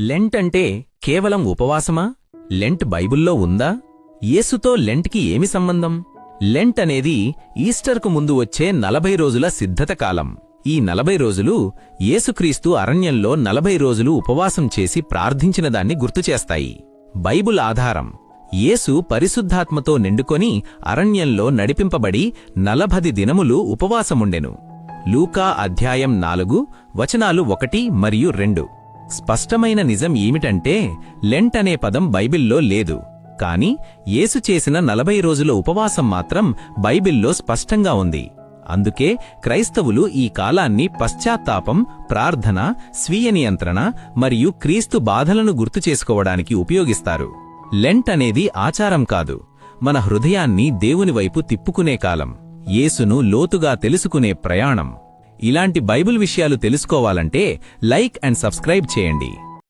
Lent అంటే కేవలం ఉపవాసమా? Lent బైబిల్లో ఉందా? యేసుతో లెంట్కి ఏమి సంబంధం? లెంట్ అనేది ఈస్టర్కు ముందు వచ్చే 40 రోజుల సిద్ధత కాలం. ఈ 40 రోజులు యేసుక్రీస్తు అరణ్యంలో 40 రోజులు ఉపవాసం చేసి ప్రార్థించిన దాన్ని గుర్తుచేస్తాయి. బైబుల్ ఆధారం: యేసు పరిశుద్ధాత్మతో నిండుకొని అరణ్యంలో నడిపింపబడి 40 దినములు ఉపవాసముండెను. లూకా అధ్యాయం 4 వచనాలు 1 మరియు 2. స్పష్టమైన నిజం ఏమిటంటే లెంట్ అనే పదం బైబిల్లో లేదు, కాని యేసు చేసిన 40 రోజుల ఉపవాసం మాత్రం బైబిల్లో స్పష్టంగా ఉంది. అందుకే క్రైస్తవులు ఈ కాలాన్ని పశ్చాత్తాపం, ప్రార్థన, స్వీయ నియంత్రణ మరియు క్రీస్తు బాధలను గుర్తుచేసుకోవడానికి ఉపయోగిస్తారు. లెంట్ అనేది ఆచారం కాదు, మన హృదయాన్ని దేవుని వైపు తిప్పుకునే కాలం, యేసును లోతుగా తెలుసుకునే ప్రయాణం. ఇలాంటి బైబిల్ విషయాలు తెలుసుకోవాలంటే లైక్ అండ్ సబ్స్క్రైబ్ చేయండి.